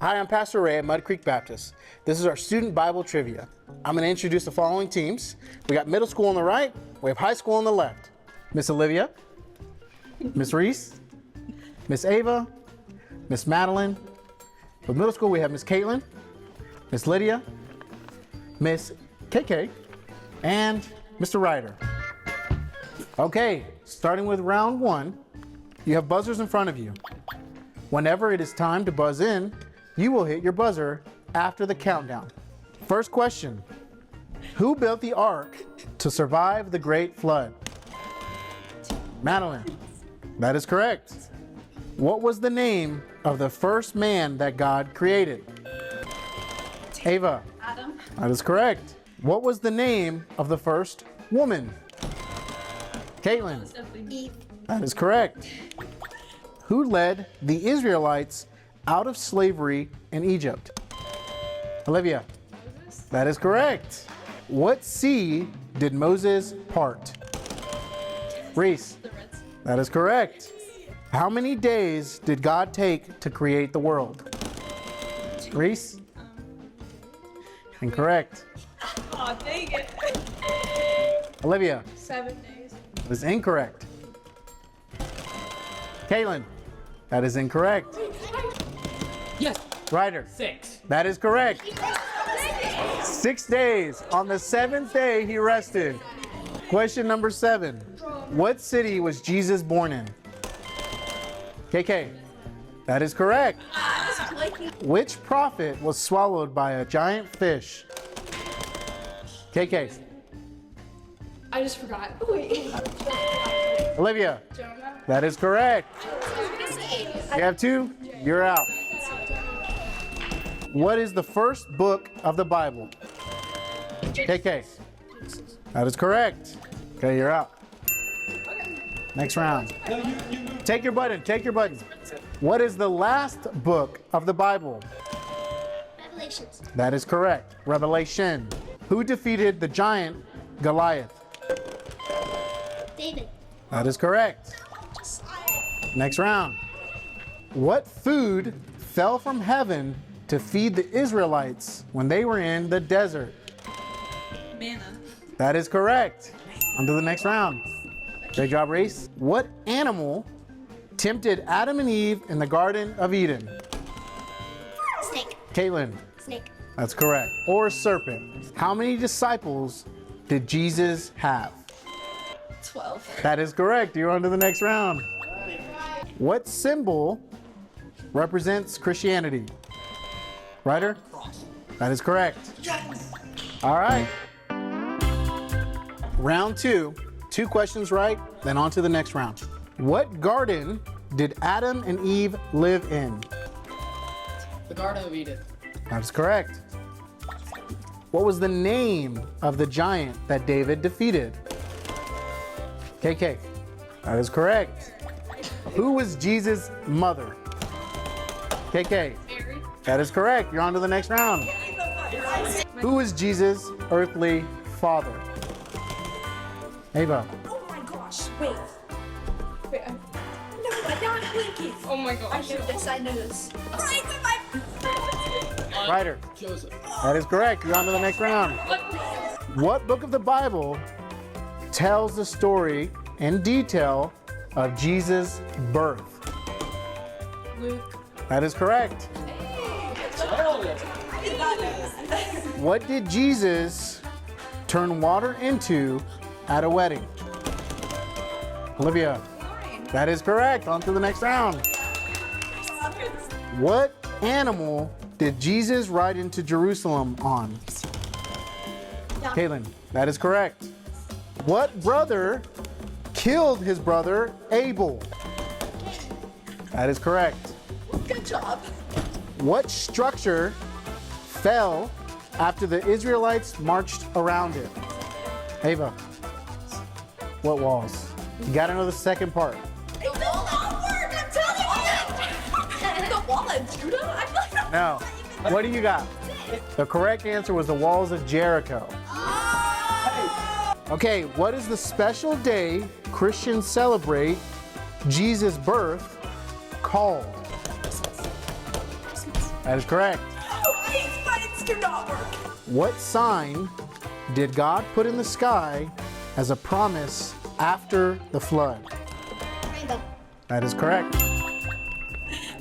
Hi, I'm Pastor Ray at Mud Creek Baptist. This is our student Bible trivia. I'm going to introduce the following teams. We got middle school on the right, we have high school on the left. Miss Olivia, Miss Reese, Miss Ava, Miss Madeline. For middle school, we have Miss Caitlin, Miss Lydia, Miss KK, and Mr. Ryder. Okay, starting with round one, you have buzzers in front of you. Whenever it is time to buzz in, you will hit your buzzer after the countdown. First question, who built the ark to survive the great flood? Madeline, that is correct. What was the name of the first man that God created? Ava. Adam. That is correct. What was the name of the first woman? Caitlin. Eve. That is correct. Who led the Israelites out of slavery in Egypt? Olivia. Moses. That is correct. What sea did Moses part? Reese. The Red Sea. That is correct. How many days did God take to create the world? Reese. Incorrect. Aw, dang it. Olivia. 7 days. That is incorrect. Caitlin. That is incorrect. Yes. Ryder. 6. That is correct. 6 days. On the 7th day, he rested. Question number 7. What city was Jesus born in? KK. That is correct. Which prophet was swallowed by a giant fish? KK. I just forgot. Wait. Olivia. Jonah. That is correct. You have 2. You're out. What is the first book of the Bible? KK. That is correct. Okay, you're out. Next round. Take your button. Take your button. What is the last book of the Bible? Revelations. That is correct. Revelation. Who defeated the giant Goliath? David. That is correct. Next round. What food fell from heaven to feed the Israelites when they were in the desert? Manna. That is correct. On to the next round. Great job, Reese. What animal tempted Adam and Eve in the Garden of Eden? Snake. Caitlin. Snake. That's correct. Or serpent. How many disciples did Jesus have? 12. That is correct. You're on to the next round. What symbol represents Christianity? Ryder? That is correct. All right. Round 2. 2 questions right, then on to the next round. What garden did Adam and Eve live in? The Garden of Eden. That is correct. What was the name of the giant that David defeated? KK. That is correct. Who was Jesus' mother? KK. Mary. That is correct. You're on to the next round. Who was Jesus' earthly father? Ava. Oh my gosh, wait. Wait, No, but not Blinky. oh my I gosh. knew this, I knew this. Right with my... Ryder. Joseph. That is correct. You're on to the next round. What book of the Bible tells the story in detail of Jesus' birth? Luke. That is correct. What did Jesus turn water into at a wedding? Olivia. That is correct. On to the next round. What animal did Jesus ride into Jerusalem on? Caitlin. That is correct. What brother killed his brother Abel? That is correct. Good job. What structure fell after the Israelites marched around it? Ava. What walls? You gotta know the second part. It will not work, I'm telling you. The wall of Judah? I feel like No. What do you got? The correct answer was the walls of Jericho. Okay, what is the special day Christians celebrate Jesus' birth called? That is correct. These buttons do not work. What sign did God put in the sky as a promise after the flood? Rainbow. That is correct.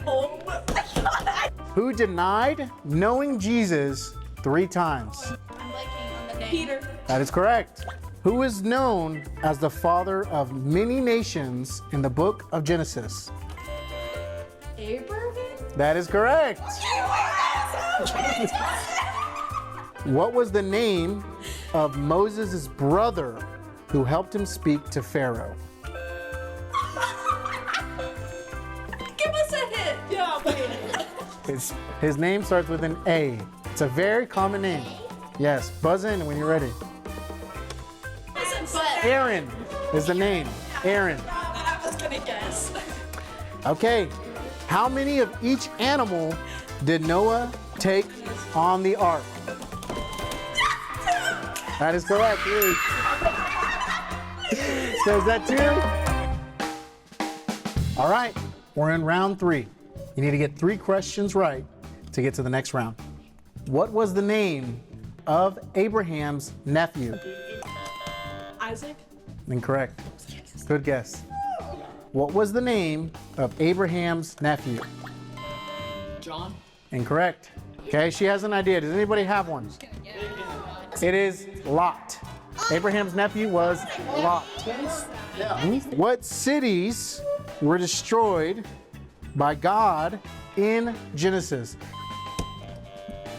Oh my god. Who denied knowing Jesus 3 times? I'm blanking on the name. Peter. That is correct. Who is known as the father of many nations in the book of Genesis? Abraham? That is correct. What was the name of Moses' brother who helped him speak to Pharaoh? Give us a hint. Yeah, wait. His name starts with an A. It's a very common name. Yes, buzz in when you're ready. Listen, but Aaron is the name. Aaron. I was gonna guess. Okay. How many of each animal did Noah take on the ark? That is correct. Ruth. So is that 2? All right. We're in round 3. You need to get 3 questions right to get to the next round. What was the name of Abraham's nephew? Isaac. Incorrect. Good guess. What was the name of Abraham's nephew? John. Incorrect. Okay, she has an idea. Does anybody have one? It is Lot. Abraham's nephew was Lot. What cities were destroyed by God in Genesis?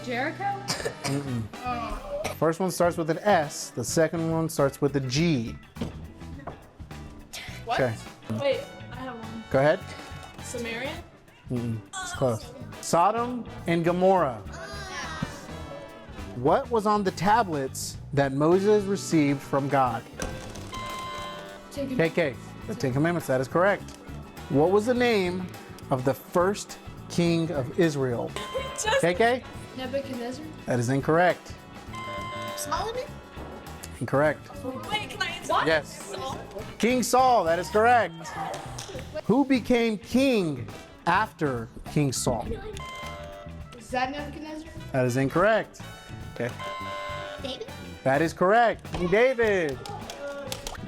Jericho? First one starts with an S. The second one starts with a G. What? Okay, Wait, I have one. go ahead. Samaria. It's close. Sodom and Gomorrah. What was on the tablets that Moses received from God? KK, the 10 Commandments, that is correct. What was the name of the first king of Israel? Just KK? Nebuchadnezzar? That is incorrect. Solomon. Incorrect. wait, can I answer? Yes. King Saul, that is correct. Who became king after King Saul? Is that Nebuchadnezzar? That is incorrect. Okay. David. That is correct. King David.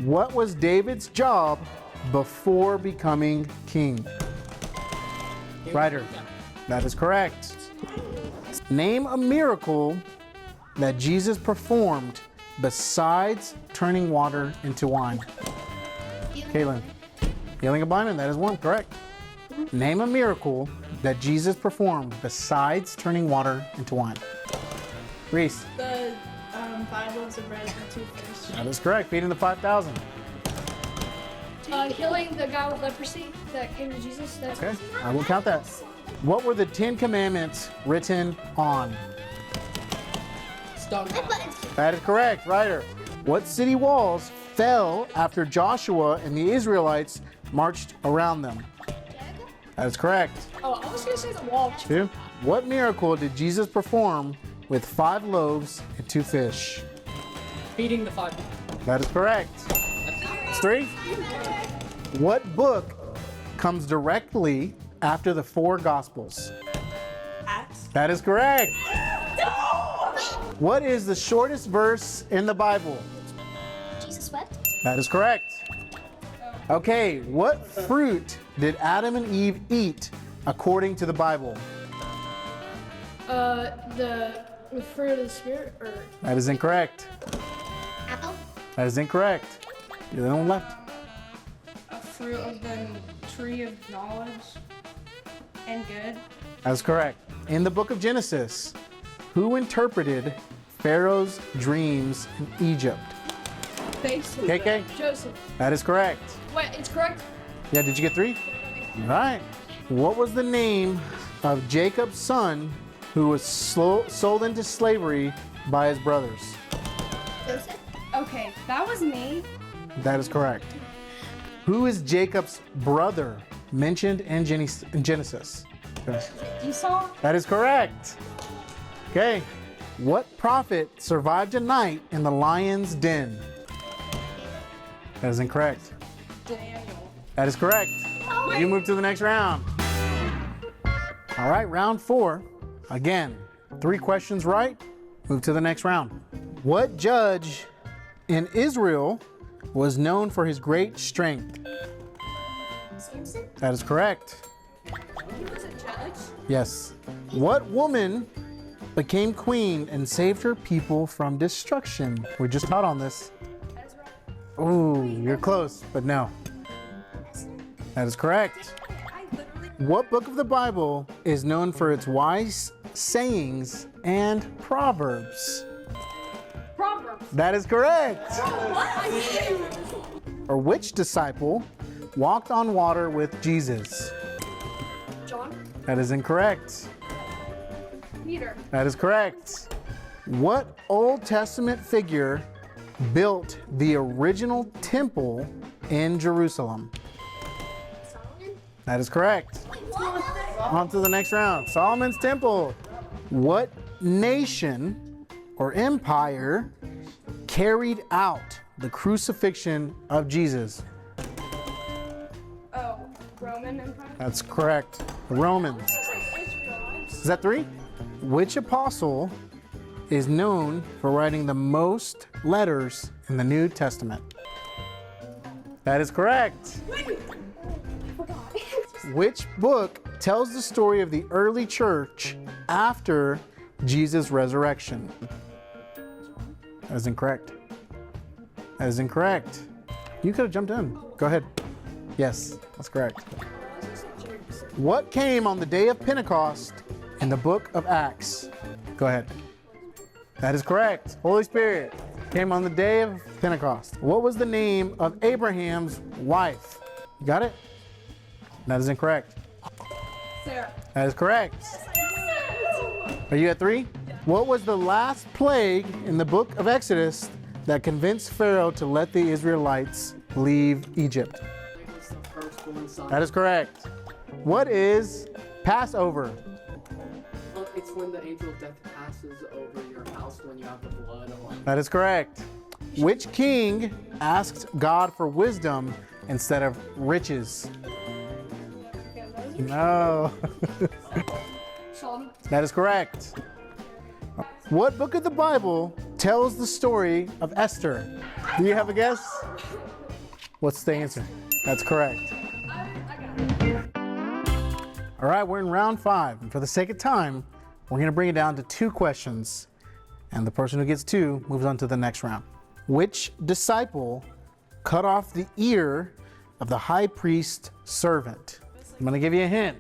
What was David's job before becoming king? Ryder. That is correct. Name a miracle that Jesus performed besides turning water into wine. Caitlin. Healing a blind man, that is one, correct. Name a miracle that Jesus performed besides turning water into wine. Reese. The 5 loaves of bread and 2 fish. That is correct. Feeding the 5,000. Healing the guy with leprosy that came to Jesus. That's Okay, I will count that. What were the 10 Commandments written on? Stone. Red buttons. That is correct, Ryder. What city walls fell after Joshua and the Israelites marched around them? That is correct. Oh, I was gonna say the wall. 2. What miracle did Jesus perform with 5 loaves and 2 fish? Feeding the 5. That is correct. 3. What book comes directly after the 4 Gospels? Acts. That is correct. What is the shortest verse in the Bible? Jesus wept. That is correct. Okay, what fruit did Adam and Eve eat according to the Bible? The fruit of the spirit, or That is incorrect. Apple. That is incorrect. You're the only one left. A fruit of the tree of knowledge and good. That is correct. In the book of Genesis, who interpreted Pharaoh's dreams in Egypt? KK? Joseph. That is correct. Wait, it's correct? Yeah, did you get 3? All right. What was the name of Jacob's son who was sold into slavery by his brothers? Joseph. Okay, that was me. That is correct. Who is Jacob's brother mentioned in Genesis? Okay. Esau? That is correct. Okay. What prophet survived a night in the lion's den? That is incorrect. Daniel. That is correct. You move to the next round. All right, round 4. Again, 3 questions right, move to the next round. What judge in Israel was known for his great strength? Samson. That is correct. He was a judge. Yes. What woman became queen and saved her people from destruction? We just taught on this. Ooh, you're close, but no. That is correct. I literally. What book of the Bible is known for its wise sayings and proverbs? Proverbs. That is correct. What? I mean. Or which disciple walked on water with Jesus? John. That is incorrect. Peter. That is correct. What Old Testament figure built the original temple in Jerusalem? Solomon. That is correct. On to the next round. Solomon's temple. What nation or empire carried out the crucifixion of Jesus? Oh, Roman Empire. That's correct. The Romans. Is that 3? Which apostle is known for writing the most letters in the New Testament? That is correct. Which book tells the story of the early church after Jesus' resurrection? That is incorrect. That is incorrect. You could have jumped in. Go ahead. Yes, that's correct. What came on the day of Pentecost in the book of Acts? Go ahead. That is correct. Holy Spirit came on the day of Pentecost. What was the name of Abraham's wife? You got it? That is incorrect. Sarah. That is correct. Are you at 3? What was the last plague in the book of Exodus that convinced Pharaoh to let the Israelites leave Egypt? It was the firstborn son. That is correct. What is Passover? Well, it's when the angel of death passes over your house when you have the blood on. That is correct. Which king asked God for wisdom instead of riches? No. Solomon. That is correct. What book of the Bible tells the story of Esther? Do you have a guess? What's the answer? That's correct. All right, we're in round 5. And for the sake of time, we're going to bring it down to 2 questions. And the person who gets 2 moves on to the next round. Which disciple cut off the ear of the high priest's servant? I'm going to give you a hint.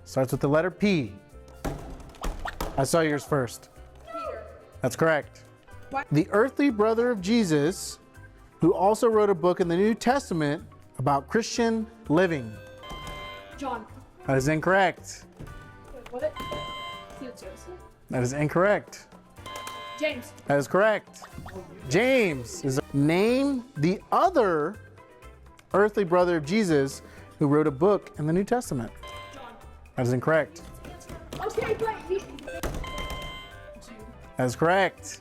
Starts with the letter P. I saw yours first. Peter. That's correct. What? The earthly brother of Jesus, who also wrote a book in the New Testament about Christian living. John. That is incorrect. What? Is it Joseph? That is incorrect. James. That is correct. James is name the other earthly brother of Jesus who wrote a book in the New Testament. John. That is incorrect. Okay, but That is correct.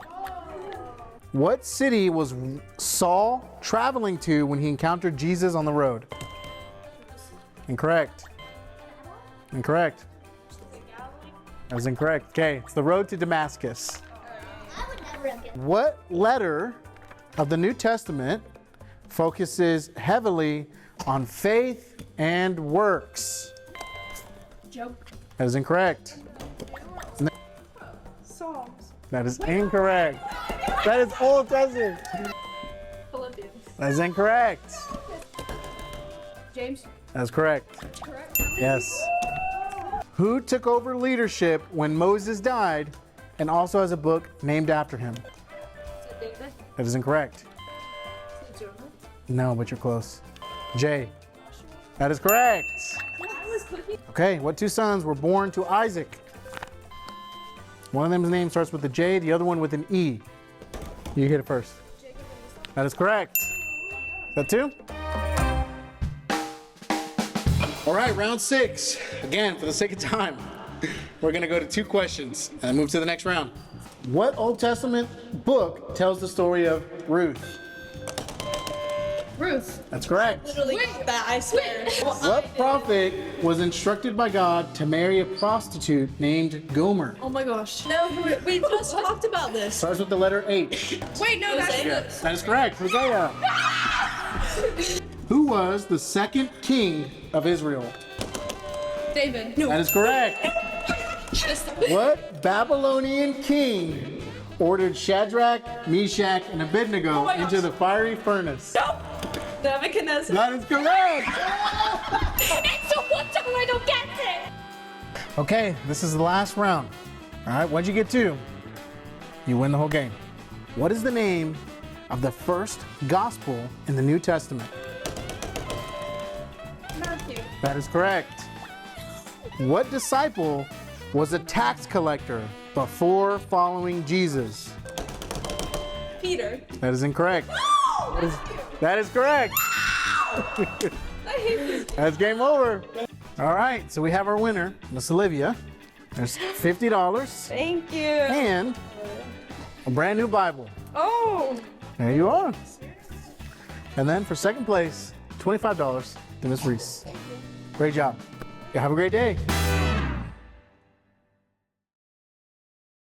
What city was Saul traveling to when he encountered Jesus on the road? Incorrect. Incorrect. That is incorrect. Okay, it's the road to Damascus. I would never have guessed. What letter of the New Testament focuses heavily on faith and works? Job. That is incorrect. Psalms. That is incorrect. That is Old Testament. Philippians. That is incorrect. James. That is correct. Correct. Yes. Who took over leadership when Moses died and also has a book named after him? Is it David? That is incorrect. Is it Jonah? No, but you're close. J. That is correct. Okay, what 2 sons were born to Isaac? One of them's name starts with a J, the other one with an E. You hit it first. That is correct. Is that 2? All right, round 6. Again, for the sake of time, we're going to go to 2 questions and move to the next round. What Old Testament book tells the story of Ruth? Ruth. That's correct. Literally got that, I swear. What prophet was instructed by God to marry a prostitute named Gomer? Oh my gosh. No, we just talked about this. Starts with the letter H. Wait, no, that's Hosea. That is correct. Hosea. Who was the second king of Israel? David. That is correct. What Babylonian king ordered Shadrach, Meshach, and Abednego my into gosh. the fiery furnace? Nebuchadnezzar. That is correct. It's so one time I don't get it. Okay, this is the last round. All right, what'd you get to? You win the whole game. What is the name of the first gospel in the New Testament? Matthew. That is correct. What disciple was a tax collector before following Jesus? Peter. That is incorrect. That is correct. That's game over. All right, so we have our winner, Miss Olivia. There's $50 Thank you. and a brand new Bible. Oh. There you are. And then for second place, $25 to Miss Reese. Great job. You have a great day.